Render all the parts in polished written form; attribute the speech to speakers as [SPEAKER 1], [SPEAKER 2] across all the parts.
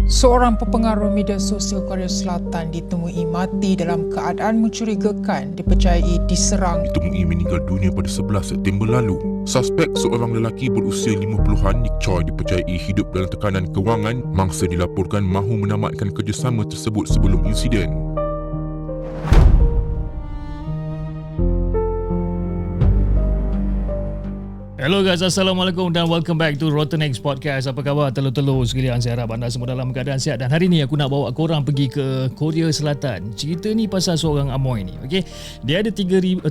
[SPEAKER 1] Seorang pepengaruh media sosial Korea Selatan ditemui mati dalam keadaan mencurigakan, dipercayai diserang.
[SPEAKER 2] Ditemui meninggal dunia pada 11 September lalu. Suspek seorang lelaki berusia 50-an, Nick Choi, dipercayai hidup dalam tekanan kewangan mangsa dilaporkan mahu menamatkan kerjasama tersebut sebelum insiden.
[SPEAKER 3] Hello guys, Assalamualaikum dan welcome back to Rotten Eggs Podcast. Apa khabar telur-telur sekalian? Saya harap anda semua dalam keadaan sihat. Dan hari ni aku nak bawa korang pergi ke Korea Selatan. Cerita ni pasal seorang Amoy ni, okay? Dia ada 300,000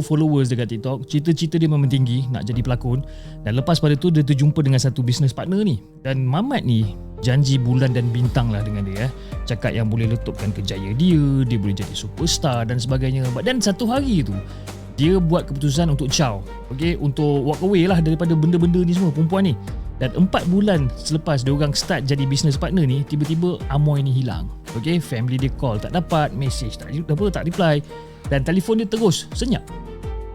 [SPEAKER 3] followers dekat TikTok. Cita-cita dia memang tinggi, nak jadi pelakon. Dan lepas pada tu dia terjumpa dengan satu business partner ni. Dan Mamat ni janji bulan dan bintang lah dengan dia. Cakap yang boleh letupkan kejayaan dia boleh jadi superstar dan sebagainya. Dan satu hari tu dia buat keputusan untuk ciao, okay, untuk walk away lah daripada benda-benda ni semua, perempuan ni. Dan 4 bulan selepas dia orang start jadi business partner ni, tiba-tiba Amoy ni hilang. Okay, family dia call tak dapat, message tak reply, dan telefon dia terus senyap.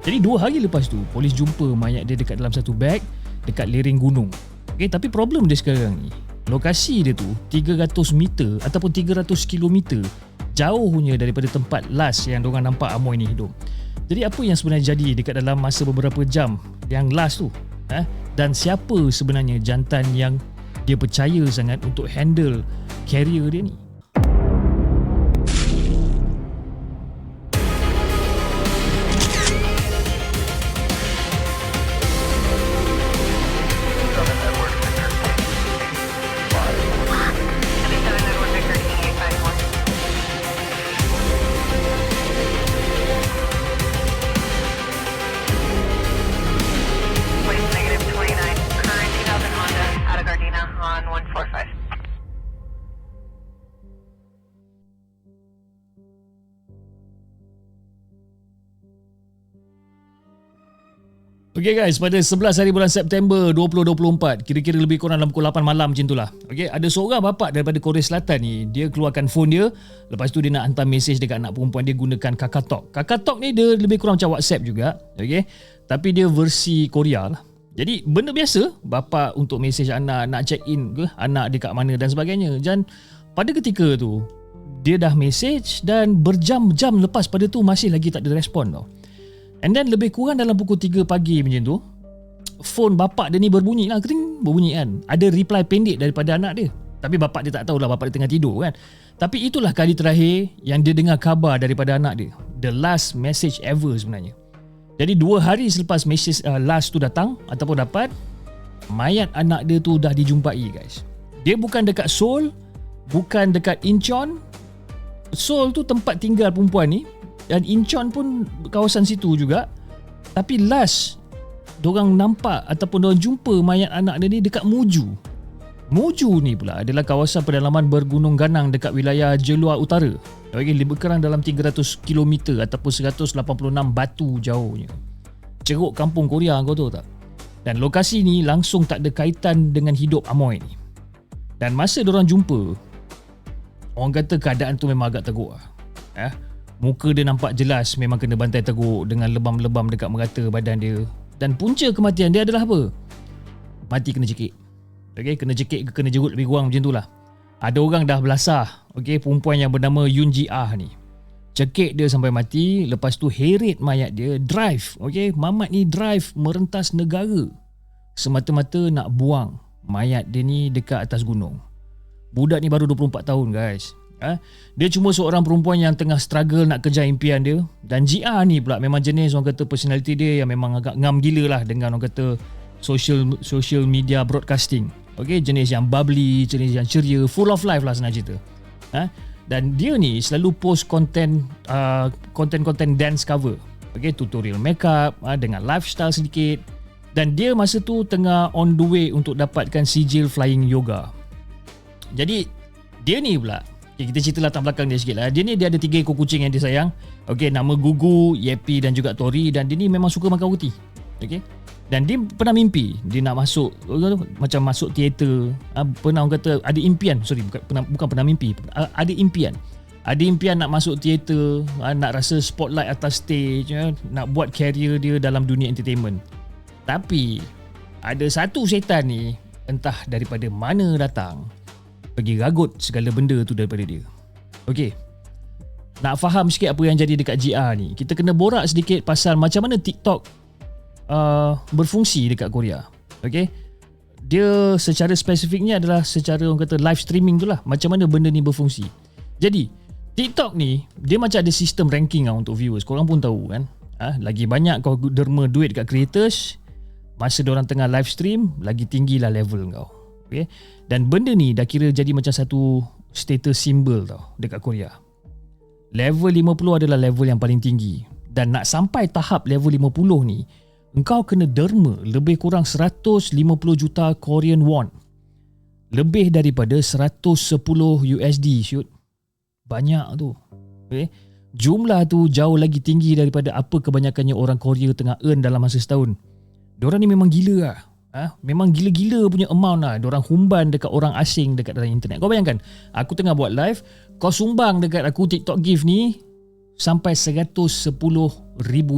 [SPEAKER 3] Jadi 2 hari lepas tu, polis jumpa mayat dia dekat dalam satu beg dekat lereng gunung. Okay, tapi problem dia sekarang ni, lokasi dia tu 300 meter ataupun 300 kilometer jauhnya daripada tempat last yang diorang nampak Amoy ni hidup. Jadi apa yang sebenarnya jadi dekat dalam masa beberapa jam yang last tu? Dan siapa sebenarnya jantan yang dia percaya sangat untuk handle career dia ni? Okay guys, pada 11 hari bulan September 2024, kira-kira lebih kurang dalam pukul 8 malam macam tu lah. Okay, ada seorang bapa daripada Korea Selatan ni, dia keluarkan phone dia, lepas tu dia nak hantar mesej dekat anak perempuan dia gunakan KakaTalk. KakaTalk ni dia lebih kurang macam WhatsApp juga, okay, tapi dia versi Korea lah. Jadi benda biasa, bapa untuk mesej anak, nak check in ke anak dia kat mana dan sebagainya. Dan pada ketika tu, dia dah mesej dan berjam-jam lepas pada tu masih lagi tak ada respon tau. And then lebih kurang dalam pukul 3 pagi macam tu, phone bapak dia ni berbunyi lah, kering, berbunyi kan. Ada reply pendek daripada anak dia. Tapi bapak dia tak tahulah, bapak dia tengah tidur kan. Tapi itulah kali terakhir yang dia dengar khabar daripada anak dia. The last message ever sebenarnya. Jadi 2 hari selepas message last tu datang ataupun dapat, mayat anak dia tu dah dijumpai guys. Dia bukan dekat Seoul, bukan dekat Incheon. Seoul tu tempat tinggal perempuan ni, dan Incheon pun kawasan situ juga. Tapi last diorang nampak ataupun diorang jumpa mayat anak dia ni dekat Muju. Muju ni pula adalah kawasan pedalaman bergunung ganang dekat wilayah Jeolla Utara. Lebih kurang dalam 300 km ataupun 186 batu jauhnya. Ceruk kampung Korea, kau tahu tak? Dan lokasi ni langsung tak ada kaitan dengan hidup Amoy ni. Dan masa diorang jumpa, orang kata keadaan tu memang agak teruk lah. Muka dia nampak jelas memang kena bantai teruk dengan lebam-lebam dekat merata badan dia. Dan punca kematian dia adalah apa? Mati kena cekik. Okay, kena cekik ke kena jerut lebih kurang macam tu lah. Ada orang dah belasah, okay, perempuan yang bernama Yoon Ji Ah ni. Cekik dia sampai mati, lepas tu heret mayat dia, drive. Okay, Mamat ni drive merentas negara semata-mata nak buang mayat dia ni dekat atas gunung. Budak ni baru 24 tahun guys. Dia cuma seorang perempuan yang tengah struggle nak kejar impian dia. Dan GR ni pula memang jenis orang kata personality dia yang memang agak ngam gila lah dengan orang kata social media broadcasting. Okay, jenis yang bubbly, jenis yang ceria, full of life lah senang cerita. Dan dia ni selalu post konten dance cover, okay, tutorial makeup dengan lifestyle sedikit. Dan dia masa tu tengah on the way untuk dapatkan sijil flying yoga. Jadi dia ni pula, okay, kita cerita latar belakang dia sikit lah. Dia ni dia ada 3 ekor kucing yang dia sayang. Okay, nama Gugu, Yepi dan juga Tori. Dan dia ni memang suka makan roti. Okay. Dan dia pernah mimpi dia nak masuk, macam masuk teater. Pernah orang kata ada impian. Bukan pernah mimpi. Ada impian. Ada impian nak masuk teater, nak rasa spotlight atas stage, nak buat career dia dalam dunia entertainment. Tapi ada satu setan ni, entah daripada mana datang, pergi ragut segala benda tu daripada dia. Okey. Nak faham sikit apa yang jadi dekat GR ni, kita kena borak sedikit pasal macam mana TikTok berfungsi dekat Korea. Okey. Dia secara spesifiknya adalah secara orang kata live streaming tu lah. Macam mana benda ni berfungsi. Jadi TikTok ni dia macam ada sistem ranking lah untuk viewers. Korang pun tahu kan. Lagi banyak kau derma duit dekat creators, masa diorang tengah live stream, lagi tinggilah level kau. Okay? Dan benda ni dah kira jadi macam satu status symbol tau dekat Korea. Level 50 adalah level yang paling tinggi. Dan nak sampai tahap level 50 ni, engkau kena derma lebih kurang 150 juta Korean won. Lebih daripada 110 USD shoot. Banyak tu. Okay? Jumlah tu jauh lagi tinggi daripada apa kebanyakannya orang Korea tengah earn dalam masa setahun. Diorang ni memang gila lah. Memang gila-gila punya amount lah. Diorang humban dekat orang asing dekat dalam internet. Kau bayangkan, aku tengah buat live, kau sumbang dekat aku TikTok gift ni sampai 110,000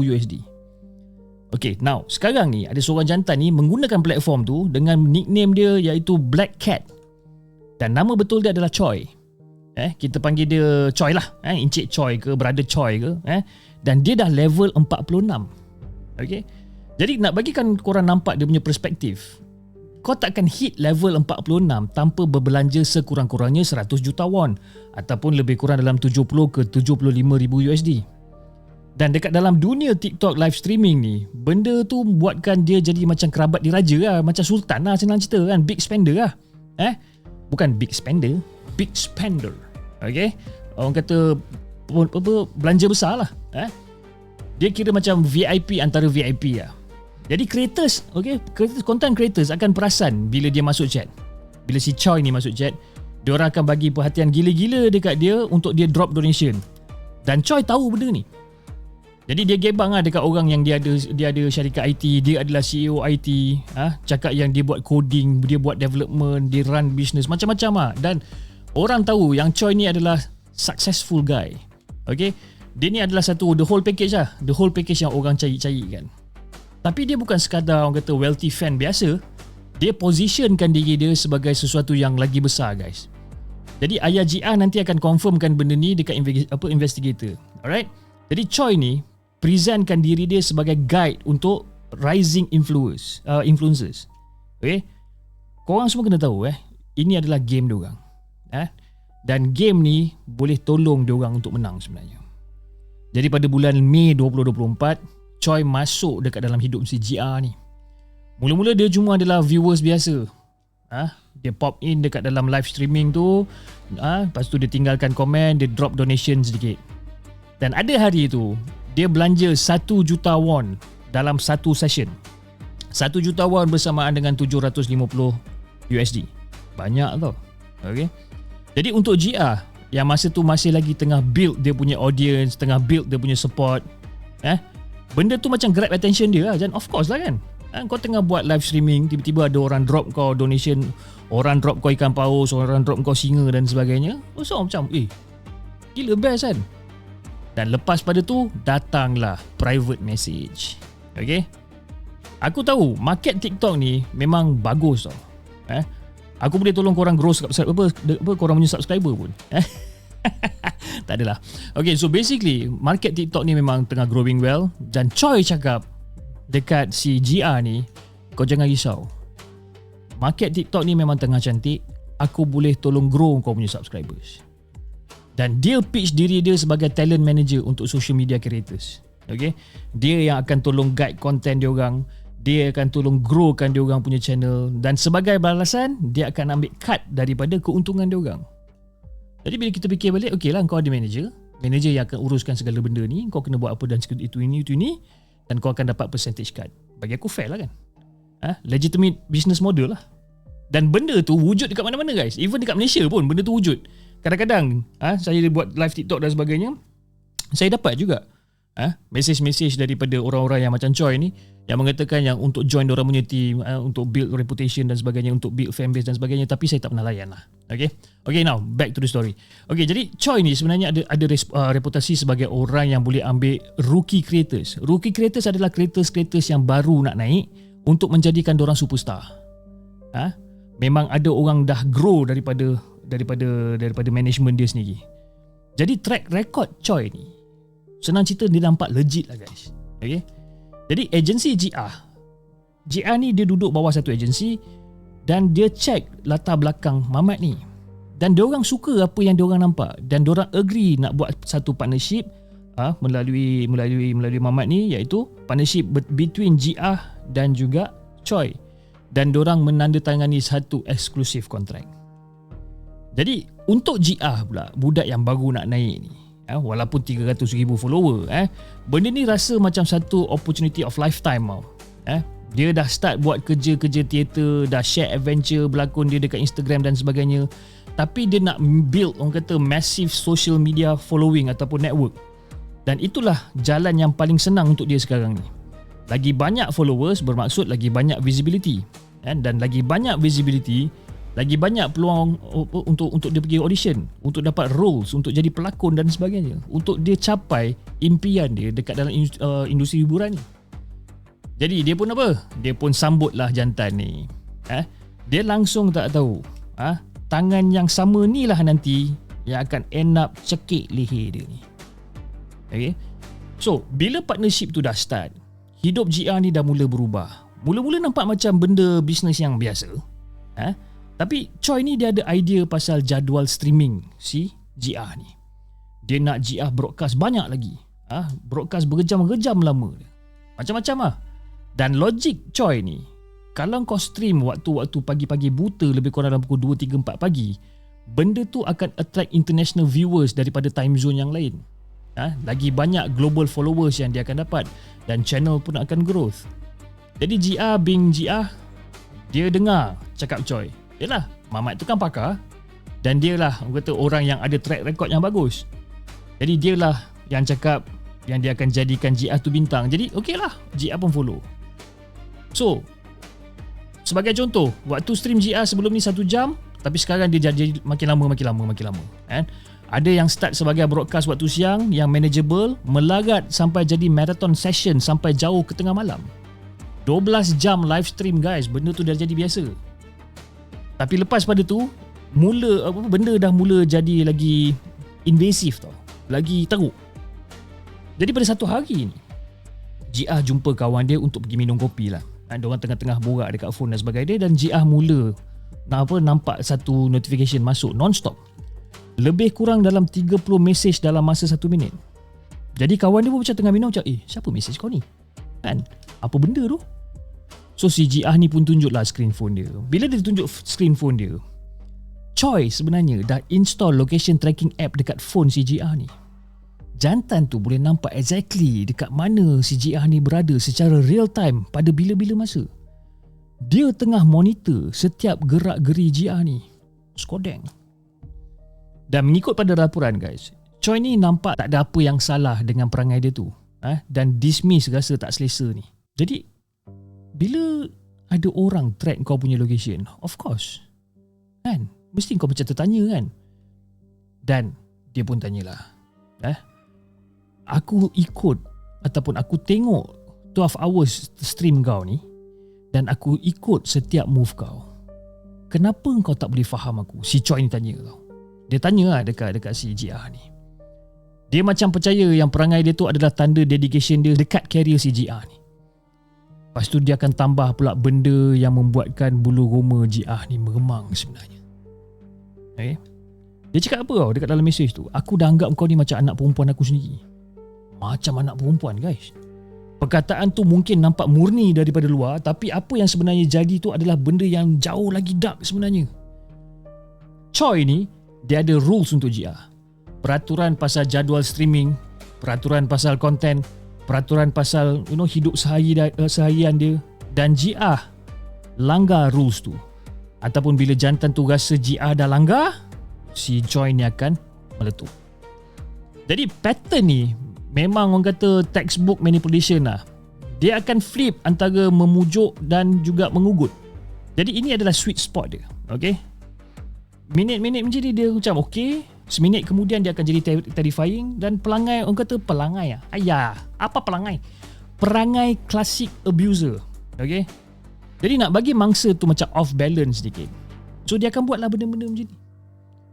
[SPEAKER 3] USD. Okay, now sekarang ni ada seorang jantan ni menggunakan platform tu dengan nickname dia iaitu Black Cat. Dan nama betul dia adalah Choi. Kita panggil dia Choi lah. Encik Choi ke, Brother Choi ke. Dan dia dah level 46. Okay. Jadi nak bagikan korang nampak dia punya perspektif. Kau takkan hit level 46 tanpa berbelanja sekurang-kurangnya 100 juta won. Ataupun lebih kurang dalam 70 ke 75 ribu USD. Dan dekat dalam dunia TikTok live streaming ni, benda tu buatkan dia jadi macam kerabat diraja lah. Macam sultan lah senang cerita kan. Big spender lah. Bukan big spender, big spender. Okay. Orang kata belanja besar lah. Dia kira macam VIP antara VIP lah. Jadi creators, okay, content creators akan perasan bila dia masuk chat. Bila si Choi ni masuk chat, diorang akan bagi perhatian gila-gila dekat dia untuk dia drop donation. Dan Choi tahu benda ni. Jadi dia gebang lah dekat orang yang dia ada syarikat IT, dia adalah CEO IT, cakap yang dia buat coding, dia buat development, dia run business, macam-macam lah. Dan orang tahu yang Choi ni adalah successful guy. Okay, dia ni adalah satu the whole package lah. The whole package yang orang cari-cari kan. Tapi dia bukan sekadar orang kata wealthy fan biasa. Dia positionkan diri dia sebagai sesuatu yang lagi besar guys. Jadi ayah GR nanti akan confirmkan benda ni dekat investigator. Alright. Jadi Choi ni presentkan diri dia sebagai guide untuk rising influencers. Okay. Korang semua kena tahu ini adalah game diorang. Dan game ni boleh tolong diorang untuk menang sebenarnya. Jadi pada bulan Mei 2024, Choi masuk dekat dalam hidup si GR ni. Mula-mula dia cuma adalah viewers biasa. Dia pop in dekat dalam live streaming tu. Lepas tu dia tinggalkan komen, dia drop donation sedikit. Dan ada hari tu, dia belanja 1 juta won dalam satu session. 1 juta won bersamaan dengan 750 USD. Banyak tau. Okay. Jadi untuk GR, yang masa tu masih lagi tengah build dia punya audience, tengah build dia punya support, benda tu macam grab attention dia lah. Dan of course lah kan, kau tengah buat live streaming, tiba-tiba ada orang drop kau donation, orang drop kau ikan paus, orang drop kau singa dan sebagainya. So macam gila best kan. Dan lepas pada tu datanglah private message. Okay, aku tahu market TikTok ni memang bagus tau. Aku boleh tolong korang grow korang punya subscriber pun. Tak adalah. Okay, so basically market TikTok ni memang tengah growing well. Dan Choi cakap dekat si GR ni, kau jangan risau, market TikTok ni memang tengah cantik. Aku boleh tolong grow kau punya subscribers. Dan dia pitch diri dia sebagai talent manager untuk social media creators. Okay, dia yang akan tolong guide content diorang, dia akan tolong growkan diorang punya channel. Dan sebagai balasan, dia akan ambil cut daripada keuntungan diorang. Jadi bila kita fikir balik, okey lah, kau ada manager yang akan uruskan segala benda ni, kau kena buat apa dan itu ini, dan kau akan dapat percentage cut. Bagi aku fair lah kan. Legitimate business model lah. Dan benda tu wujud dekat mana-mana guys. Even dekat Malaysia pun benda tu wujud. Kadang-kadang saya buat live TikTok dan sebagainya, saya dapat juga message daripada orang-orang yang macam Choi ni, yang mengatakan yang untuk join diorang punya team, untuk build reputation dan sebagainya, untuk build fanbase dan sebagainya, tapi saya tak pernah layan lah. Okay, now back to the story. Okay, jadi Choi ni sebenarnya ada reputasi sebagai orang yang boleh ambil rookie creators. Rookie creators adalah creators yang baru nak naik untuk menjadikan diorang superstar. Memang ada orang dah grow daripada daripada management dia sendiri. Jadi track record Choi ni senang cerita dia nampak legit lah guys. Okay? Jadi agensi GR ni dia duduk bawah satu agensi dan dia check latar belakang Mamat ni. Dan diorang suka apa yang diorang nampak dan diorang agree nak buat satu partnership melalui Mamat ni, iaitu partnership between GR dan juga Choi. Dan diorang menandatangani satu eksklusif kontrak. Jadi untuk GR pula, budak yang baru nak naik ni, walaupun 300,000 follower, benda ni rasa macam satu opportunity of lifetime tau. Dia dah start buat kerja-kerja teater, dah share adventure berlakon dia dekat Instagram dan sebagainya. Tapi dia nak build, orang kata, massive social media following ataupun network. Dan itulah jalan yang paling senang untuk dia sekarang ni. Lagi banyak followers bermaksud lagi banyak visibility. Dan lagi banyak visibility, lagi banyak peluang untuk dia pergi audition, untuk dapat roles, untuk jadi pelakon dan sebagainya, untuk dia capai impian dia dekat dalam industri hiburan ni. Jadi dia pun apa? Dia pun sambutlah jantan ni. Dia langsung tak tahu, tangan yang sama ni lah nanti yang akan end up cekik leher dia ni. Okay? So, bila partnership tu dah start, hidup GR ni dah mula berubah. Mula-mula nampak macam benda bisnes yang biasa. Tapi Choi ni dia ada idea pasal jadual streaming si GR ni. Dia nak GR broadcast banyak lagi. Broadcast berjam-jam lama dia. Macam-macam lah. Dan logik Choi ni, kalau kau stream waktu-waktu pagi-pagi buta lebih kurang dalam pukul 2, 3, 4 pagi, benda tu akan attract international viewers daripada time zone yang lain. Lagi banyak global followers yang dia akan dapat dan channel pun akan growth. Jadi GR being GR, dia dengar cakap Choi. Yalah, Mamat tu kan pakar dan dia lah orang yang ada track record yang bagus. Jadi dia lah yang cakap yang dia akan jadikan GR tu bintang. Jadi okey lah, GR pun follow. So, sebagai contoh, waktu stream GR sebelum ni 1 jam, tapi sekarang dia jadi makin lama. Ada yang start sebagai broadcast waktu siang yang manageable, melarat sampai jadi marathon session sampai jauh ke tengah malam. 12 jam live stream guys, benda tu dah jadi biasa. Tapi lepas pada tu, benda dah mula jadi lagi invasif tau, lagi teruk. Jadi pada satu hari ni, GR jumpa kawan dia untuk pergi minum kopi lah. Diorang tengah-tengah borak dekat phone dan sebagainya, dan GR mula nampak satu notification masuk non-stop. Lebih kurang dalam 30 mesej dalam masa 1 minit. Jadi kawan dia pun macam tengah minum macam, siapa mesej kau ni? Kan? Apa benda tu? So si GR ni pun tunjuklah screen phone dia. Bila dia tunjuk screen phone dia, Choi sebenarnya dah install location tracking app dekat phone si GR ni. Jantan tu boleh nampak exactly dekat mana si GR ni berada secara real time pada bila-bila masa. Dia tengah monitor setiap gerak-geri GR ni. Skodeng. Dan mengikut pada laporan guys, Choi ni nampak tak ada apa yang salah dengan perangai dia tu. Dan dismiss rasa tak selesa ni. Jadi, bila ada orang track kau punya location, of course, kan? Mesti kau macam tertanya kan? Dan dia pun tanyalah, aku ikut ataupun aku tengok 12 hours stream kau ni dan aku ikut setiap move kau. Kenapa kau tak boleh faham aku? Si Choi ni tanya kau. Dia tanya lah dekat si GR ni. Dia macam percaya yang perangai dia tu adalah tanda dedication dia dekat career si GR ni. Lepas tu dia akan tambah pula benda yang membuatkan bulu roma GR ni meremang sebenarnya. Okay? Dia cakap apa tau dekat dalam mesej tu? Aku dah anggap kau ni macam anak perempuan aku sendiri. Macam anak perempuan guys. Perkataan tu mungkin nampak murni daripada luar, tapi apa yang sebenarnya jadi tu adalah benda yang jauh lagi dark sebenarnya. Choi ni, dia ada rules untuk GR. Peraturan pasal jadual streaming, peraturan pasal konten, peraturan pasal hidup seharian dia, dan GR langgar rules tu. Ataupun bila jantan tu rasa GR dah langgar, si Choi ni akan meletup. Jadi pattern ni memang orang kata textbook manipulation lah. Dia akan flip antara memujuk dan juga mengugut. Jadi ini adalah sweet spot dia. Okay? Minit-minit macam ni dia macam okay. Seminit kemudian dia akan jadi terrifying. Dan pelangai, orang kata pelangai lah. Ayah, apa pelangai? Perangai klasik abuser. Okay? Jadi nak bagi mangsa tu macam off balance sedikit. So dia akan buatlah benda-benda macam ni.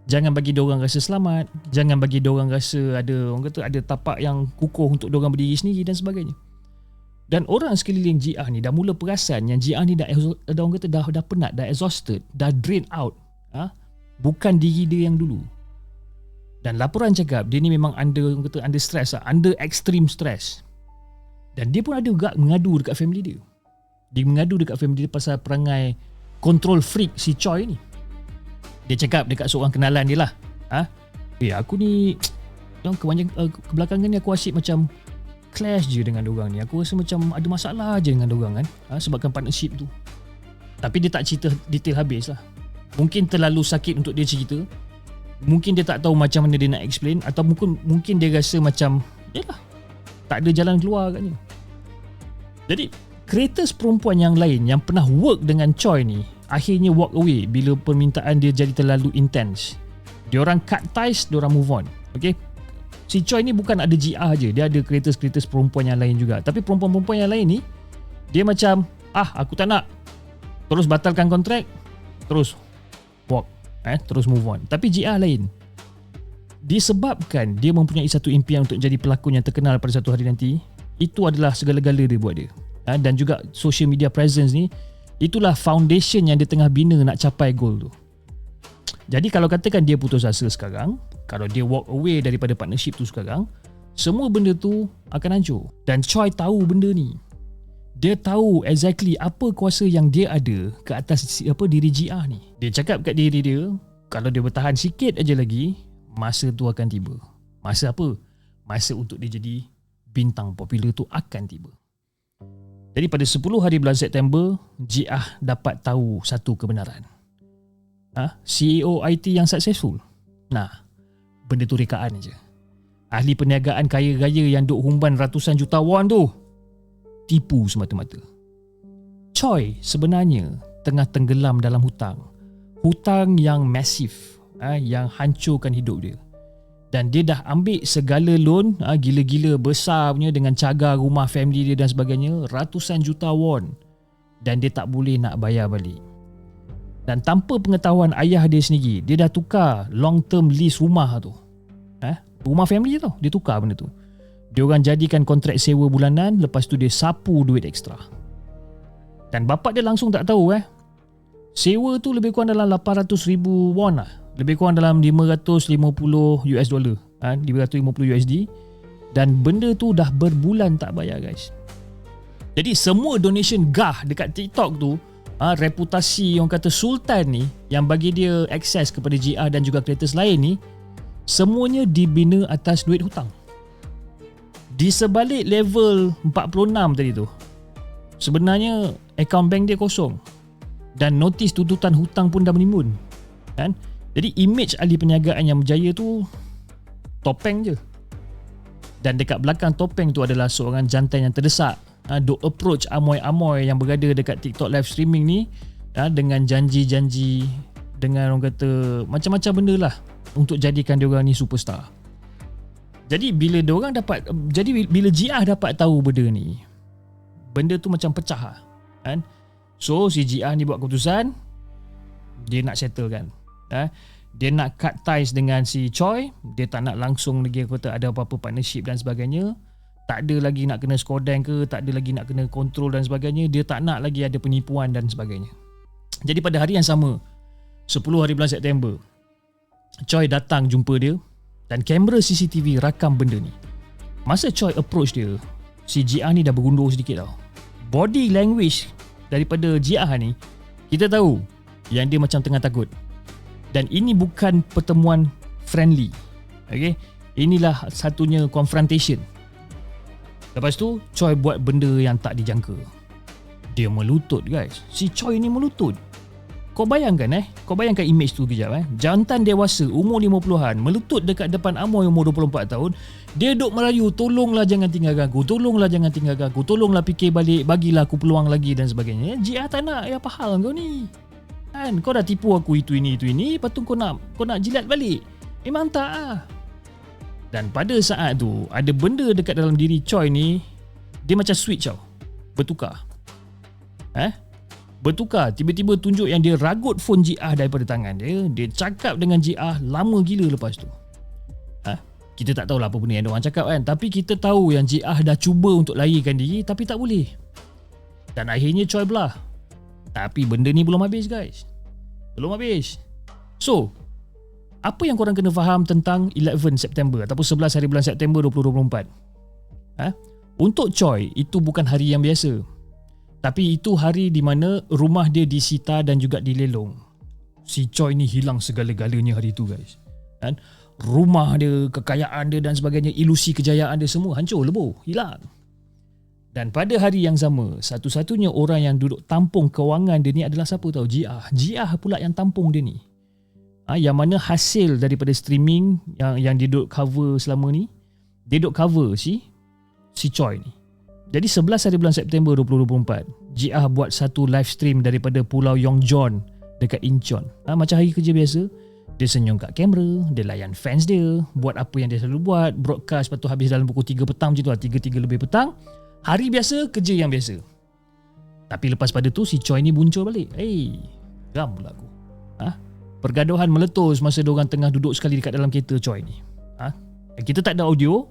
[SPEAKER 3] Jangan bagi diorang rasa selamat, jangan bagi diorang rasa ada tapak yang kukuh untuk diorang berdiri sendiri dan sebagainya. Dan orang sekeliling GR ni dah mula perasan yang GR ni dah penat, dah exhausted, dah drain out. Bukan diri dia yang dulu. Dan laporan cakap dia ni memang under stress, under extreme stress. Dan dia pun ada mengadu dekat family dia. Dia mengadu dekat family dia pasal perangai control freak si Choi ni. Dia cakap dekat seorang kenalan dia lah. Aku ni kebelakangan ni aku asyik macam clash je dengan diorang ni. Aku rasa macam ada masalah je dengan diorang kan. Sebabkan partnership tu. Tapi dia tak cerita detail habis lah. Mungkin terlalu sakit untuk dia cerita. Mungkin dia tak tahu macam mana dia nak explain. Atau mungkin dia rasa macam yalah, tak ada jalan keluar agaknya. Jadi kreators perempuan yang lain yang pernah work dengan Choi ni akhirnya walk away bila permintaan dia jadi terlalu intense. Diorang cut ties, diorang move on. Okay? Si Choi ni bukan ada GR je, dia ada kreators perempuan yang lain juga. Tapi perempuan-perempuan yang lain ni dia macam aku tak nak, terus batalkan kontrak, terus walk, terus move on. Tapi GR lain, disebabkan dia mempunyai satu impian untuk jadi pelakon yang terkenal pada satu hari nanti. Itu adalah segala-gala dia buat dia. Dan juga social media presence ni, itulah foundation yang dia tengah bina nak capai goal tu. Jadi kalau katakan dia putus asa sekarang, kalau dia walk away daripada partnership tu sekarang, semua benda tu akan hancur. Dan Choi tahu benda ni. Dia tahu exactly apa kuasa yang dia ada ke atas diri GR ni. Dia cakap kat diri dia, kalau dia bertahan sikit aja lagi, masa tu akan tiba. Masa apa? Masa untuk dia jadi bintang popular tu akan tiba. Jadi pada 10 hari bulan September, GR dapat tahu satu kebenaran. CEO IT yang successful. Benda tu rekaan je. Ahli perniagaan kaya raya yang duk humban ratusan juta won tu, tipu semata-mata. Choi sebenarnya tengah tenggelam dalam hutang. Hutang yang masif, yang hancurkan hidup dia. Dan dia dah ambil segala loan gila-gila besar punya dengan cagar rumah family dia dan sebagainya, ratusan juta won, dan dia tak boleh nak bayar balik. Dan tanpa pengetahuan ayah dia sendiri, dia dah tukar long term lease rumah tu. Rumah family dia tau, dia tukar benda tu. Dia orang jadikan kontrak sewa bulanan, lepas tu dia sapu duit ekstra. Dan bapak dia langsung tak tahu sewa tu lebih kurang dalam 800,000 won lah. Lebih kurang dalam 550 US dollar, 550 USD. Dan benda tu dah berbulan tak bayar guys. Jadi semua donation gah dekat TikTok tu, reputasi yang kata Sultan ni, yang bagi dia akses kepada GR dan juga kreators lain ni, semuanya dibina atas duit hutang. Di sebalik level 46 tadi tu, sebenarnya akaun bank dia kosong. Dan notis tuntutan hutang pun dah menimbun. Kan? Jadi image ahli perniagaan yang berjaya tu topeng je. Dan dekat belakang topeng tu adalah seorang jantan yang terdesak, duk approach amoy-amoy yang berada dekat TikTok live streaming ni, dengan janji-janji, dengan orang kata macam-macam benda lah untuk jadikan diorang ni superstar. Jadi bila bila GR dapat tahu benda ni, benda tu macam pecah kan. So si GR ni buat keputusan, dia nak settle kan. Dia nak cut ties dengan si Choi. Dia tak nak langsung lagi kata ada apa-apa partnership dan sebagainya. Tak ada lagi nak kena skodeng ke, tak ada lagi nak kena kontrol dan sebagainya. Dia tak nak lagi ada penipuan dan sebagainya. Jadi pada hari yang sama, 10 hari bulan September, Choi datang jumpa dia dan kamera CCTV rakam benda ni. Masa Choi approach dia, si GR ni dah bergundur sedikit tau. Body language daripada GR ni, kita tahu yang dia macam tengah takut. Dan ini bukan pertemuan friendly. Okay? Inilah satunya confrontation. Lepas tu Choi buat benda yang tak dijangka. Dia melutut guys. Si Choi ni melutut. Kau bayangkan image tu kejap Jantan dewasa umur 50-an melutut dekat depan amoy umur 24 tahun. Dia duk merayu, tolonglah jangan tinggalkan aku, tolonglah jangan tinggalkan aku, tolonglah fikir balik, bagilah aku peluang lagi dan sebagainya. GR tak nak, apa hal kau ni? Kan, kau dah tipu aku itu ini, lepas tu kau nak jilat balik. Memang tak ah. Dan pada saat tu ada benda dekat dalam diri Choi ni, dia macam switch tau, bertukar. bertukar. Tiba-tiba tunjuk yang dia ragut phone Jiah daripada tangan dia. Dia cakap dengan Jiah lama gila lepas tu. Kita tak tahulah apa benda yang diorang cakap kan. Tapi kita tahu yang Jiah dah cuba untuk larikan diri tapi tak boleh. Dan akhirnya Choi belah. Tapi benda ni belum habis guys. Belum habis. So, apa yang korang kena faham tentang 11 September ataupun 11 hari bulan September 2024? Untuk Choi, itu bukan hari yang biasa. Tapi itu hari di mana rumah dia disita dan juga dilelong. Si Choi ni hilang segala-galanya hari tu guys. Kan? Rumah dia, kekayaan dia dan sebagainya, ilusi kejayaan dia semua hancur, lebur, hilang. Dan pada hari yang sama, satu-satunya orang yang duduk tampung kewangan dia ni adalah siapa tahu? Jiah. Jiah pula yang tampung dia ni. Yang mana hasil daripada streaming yang dia duduk cover selama ni, dia duduk cover si Choi ni. Jadi 11 hari bulan September 2024, Jiah buat satu live stream daripada Pulau Yongjon dekat Incheon. Macam hari kerja biasa. Dia senyum kat kamera, dia layan fans dia, buat apa yang dia selalu buat, broadcast, lepas tu habis dalam pukul 3 petang macam tu lah, 3 lebih petang. Hari biasa, kerja yang biasa. Tapi lepas pada tu si Choi ni muncul balik. Geram pula aku. Pergaduhan meletus masa diorang tengah duduk sekali dekat dalam kereta Choi ni. Kita tak ada audio,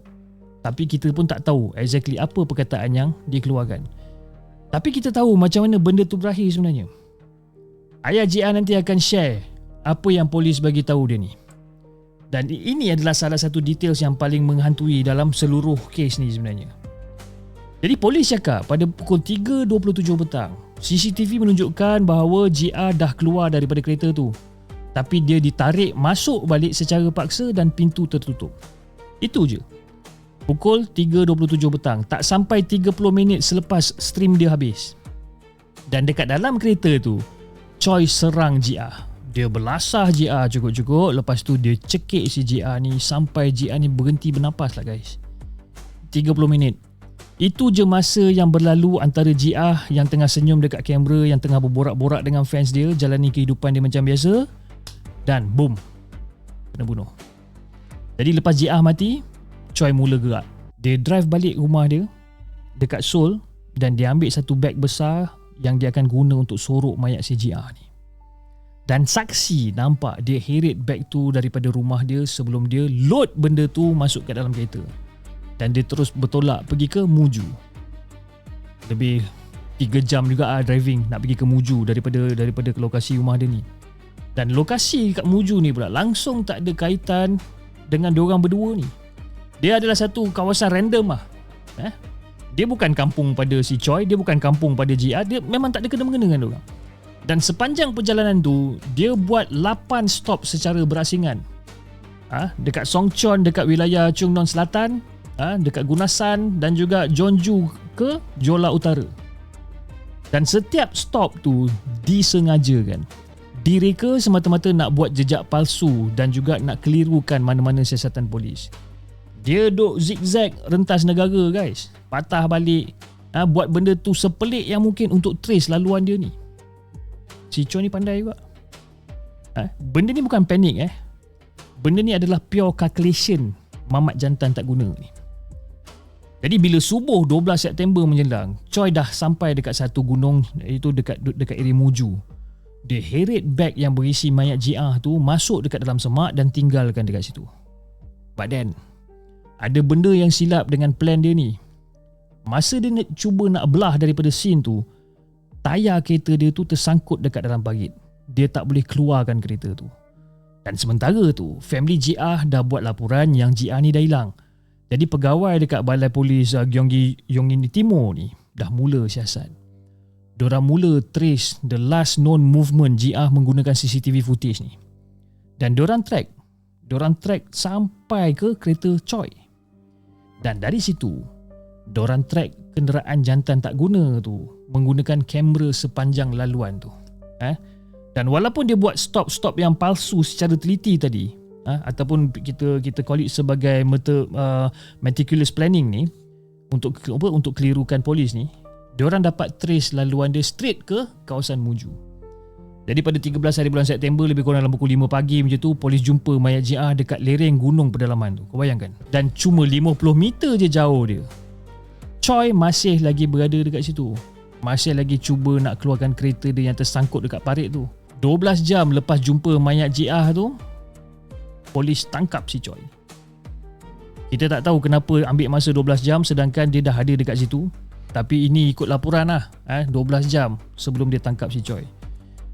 [SPEAKER 3] tapi kita pun tak tahu exactly apa perkataan yang dia keluarkan. Tapi kita tahu macam mana benda tu berakhir sebenarnya. Ayah Jiah nanti akan share apa yang polis bagi tahu dia ni. Dan ini adalah salah satu details yang paling menghantui dalam seluruh kes ni sebenarnya. Jadi polis cakap pada pukul 3.27 petang, CCTV menunjukkan bahawa Jiah dah keluar daripada kereta tu. Tapi dia ditarik masuk balik secara paksa dan pintu tertutup. Itu je. Pukul 3.27 petang, tak sampai 30 minit selepas stream dia habis. Dan dekat dalam kereta tu, Choi serang Jiah. Dia belasah Jiah cukup-cukup. Lepas tu dia cekik si Jiah ni sampai Jiah ni berhenti bernapas lah guys. 30 minit. Itu je masa yang berlalu antara Jiah yang tengah senyum dekat kamera, yang tengah berborak-borak dengan fans dia, jalani kehidupan dia macam biasa, dan boom, kena bunuh. Jadi lepas Jiah mati, Choi mula gerak. Dia drive balik rumah dia dekat Seoul dan dia ambil satu beg besar yang dia akan guna untuk sorok mayat si Jiah ni. Dan saksi nampak dia heret beg tu daripada rumah dia sebelum dia load benda tu masuk ke dalam kereta. Dan dia terus bertolak pergi ke Muju. Lebih 3 jam juga driving nak pergi ke Muju daripada ke lokasi rumah dia ni. Dan lokasi kat Muju ni pula langsung tak ada kaitan dengan diorang berdua ni. Dia adalah satu kawasan random lah. Dia bukan kampung pada si Choi, dia bukan kampung pada Jiah, dia memang tak ada kena-mengena dengan diorang. Dan sepanjang perjalanan tu, dia buat 8 stop secara berasingan. Dekat Songcheon, dekat wilayah Chungnon Selatan, dekat Gunasan dan juga Jeonju ke Jeolla Utara. Dan setiap stop tu disengajakan. Direka semata-mata nak buat jejak palsu dan juga nak kelirukan mana-mana siasatan polis. Dia duk zigzag rentas negara guys. Patah balik, buat benda tu sepelik yang mungkin untuk trace laluan dia ni. Si Choi ni pandai juga. Benda ni bukan panik Benda ni adalah pure calculation mamat jantan tak guna ni. Jadi bila subuh 12 September menjelang, Choi dah sampai dekat satu gunung, iaitu dekat area Muju. Dia heret beg yang berisi mayat Jiah tu masuk dekat dalam semak dan tinggalkan dekat situ. But then, ada benda yang silap dengan plan dia ni. Masa dia cuba nak belah daripada scene tu, tayar kereta dia tu tersangkut dekat dalam parit. Dia tak boleh keluarkan kereta tu. Dan sementara tu, family Jiah dah buat laporan yang Jiah ni dah hilang. Jadi pegawai dekat balai polis Gyeonggi Timur ni dah mula siasat. Diorang mula trace the last known movement Jiah menggunakan CCTV footage ni. Dan diorang track sampai ke kereta Choi. Dan dari situ, diorang track kenderaan jantan tak guna tu menggunakan kamera sepanjang laluan tu. Dan walaupun dia buat stop-stop yang palsu secara teliti tadi, ataupun kita call it sebagai meticulous planning ni untuk kelirukan polis ni, diorang dapat trace laluan dia straight ke kawasan Muju. Jadi pada 13 hari bulan September lebih kurang dalam pukul 5 pagi macam tu, polis jumpa mayat Jiah dekat lereng gunung pedalaman tu. Kau bayangkan. Dan cuma 50 meter je jauh dia, Choi masih lagi berada dekat situ. masih lagi cuba nak keluarkan kereta dia yang tersangkut dekat parit tu. 12 jam lepas jumpa mayat JR tu, polis tangkap si Choi. Kita tak tahu kenapa ambil masa 12 jam sedangkan dia dah ada dekat situ. Tapi ini ikut laporan lah, 12 jam sebelum dia tangkap si Choi.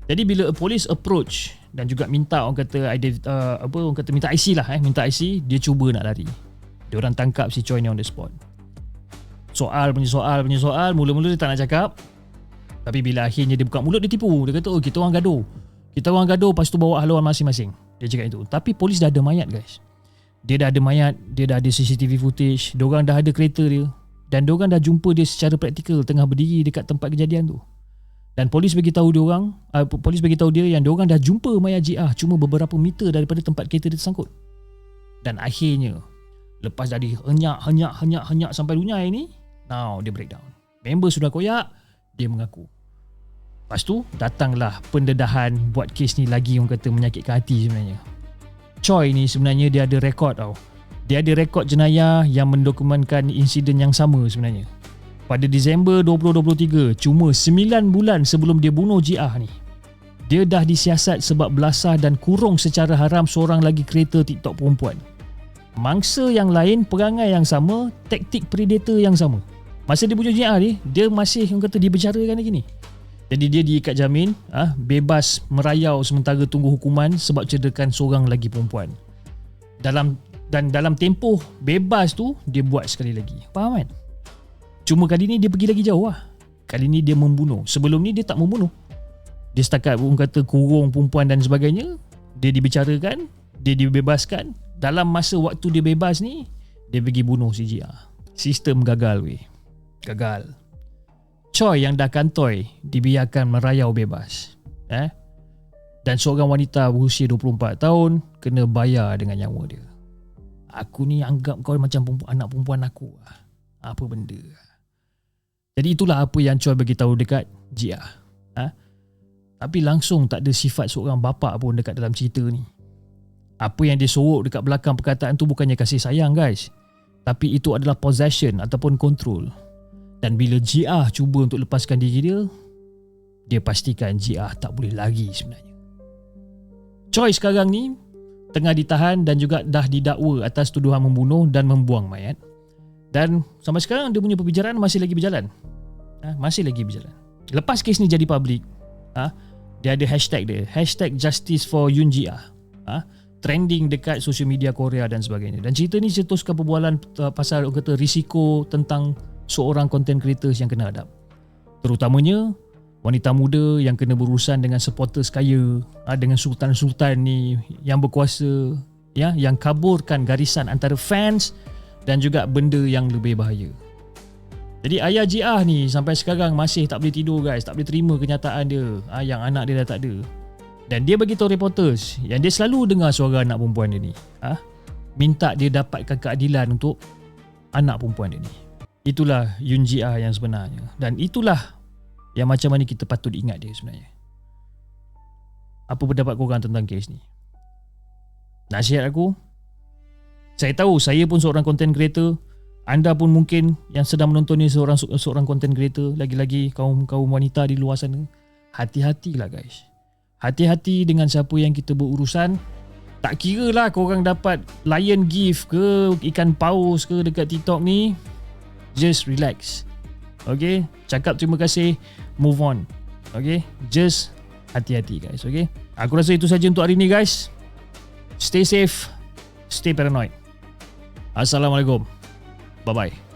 [SPEAKER 3] Jadi bila polis approach dan juga minta orang kata minta IC lah, minta IC, dia cuba nak lari. Dia orang tangkap si Choi ni on the spot. Soal, mula-mula dia tak nak cakap. Tapi bila akhirnya dia buka mulut, dia tipu. Dia kata, kita orang gaduh. Lepas tu bawa haluan masing-masing. Dia cakap itu. Tapi polis dah ada mayat guys. Dia dah ada mayat, dia dah ada CCTV footage, diorang dah ada kereta dia. Dan diorang dah jumpa dia secara praktikal tengah berdiri dekat tempat kejadian tu. Dan polis bagi tahu dia yang diorang dah jumpa mayat JR cuma beberapa meter daripada tempat kereta dia tersangkut. Dan akhirnya lepas dah henyak sampai lunyai ni, now dia breakdown. Member sudah koyak, dia mengaku. Lepas tu datanglah pendedahan buat kes ni lagi orang kata menyakitkan hati sebenarnya. Choi ni sebenarnya dia ada rekod tau. Dia ada rekod jenayah yang mendokumentkan insiden yang sama sebenarnya. Pada Disember 2023, cuma 9 bulan sebelum dia bunuh JR ni, dia dah disiasat sebab belasah dan kurung secara haram seorang lagi kreator TikTok perempuan. Mangsa yang lain, perangai yang sama, taktik predator yang sama. Masa dia bunuh JR ni, dia masih orang kata dibicarakan lagi ni. Jadi dia diikat jamin, bebas merayau sementara tunggu hukuman sebab cederakan seorang lagi perempuan. Dalam tempoh bebas tu, dia buat sekali lagi. Faham kan? Cuma kali ni dia pergi lagi jauh lah. Kali ni dia membunuh. Sebelum ni dia tak membunuh. Dia setakat orang kata kurung perempuan dan sebagainya. Dia dibicarakan, dia dibebaskan. Dalam masa waktu dia bebas ni, dia pergi bunuh si JR. Sistem gagal weh. Gagal. Choi yang dah kantoi dibiarkan merayau bebas. Dan seorang wanita berusia 24 tahun kena bayar dengan nyawa dia. Aku ni anggap kau macam anak perempuan aku. Apa benda? Jadi itulah apa yang Choi bagi tahu dekat JR. Tapi langsung tak ada sifat seorang bapa pun dekat dalam cerita ni. Apa yang dia sorok dekat belakang perkataan tu bukannya kasih sayang guys. Tapi itu adalah possession ataupun control. Dan bila JR cuba untuk lepaskan diri dia, dia pastikan JR tak boleh lari sebenarnya. Choi sekarang ni tengah ditahan dan juga dah didakwa atas tuduhan membunuh dan membuang mayat. Dan sampai sekarang dia punya perbicaraan masih lagi berjalan. Lepas kes ni jadi public, dia ada hashtag dia, #Justice for Yoon JR. Trending dekat social media Korea dan sebagainya. Dan cerita ni cetuskan perbualan pasal kata risiko tentang seorang content creators yang kena adab. Terutamanya wanita muda yang kena berurusan dengan supporters kaya, dengan sultan-sultan ni yang berkuasa, yang kaburkan garisan antara fans dan juga benda yang lebih bahaya. Jadi ayah JR ni sampai sekarang masih tak boleh tidur guys, tak boleh terima kenyataan dia, yang anak dia dah tak ada. Dan dia bagi tahu reporters yang dia selalu dengar suara anak perempuan dia ni, minta dia dapatkan keadilan untuk anak perempuan dia ni. Itulah Yoon JR yang sebenarnya. Dan itulah yang macam mana kita patut ingat dia sebenarnya. Apa pendapat korang tentang kes ni? Nasihat aku, saya tahu saya pun seorang content creator, anda pun mungkin yang sedang menonton ni seorang content creator, lagi-lagi kaum wanita di luar sana. Hati-hatilah guys. Hati-hati dengan siapa yang kita berurusan. Tak kira lah korang dapat lion gift ke, ikan paus ke dekat TikTok ni, just relax. Okay, cakap terima kasih, move on. Okay, just hati-hati guys. Okay, aku rasa itu saja untuk hari ni guys. Stay safe, stay paranoid. Assalamualaikum, bye bye.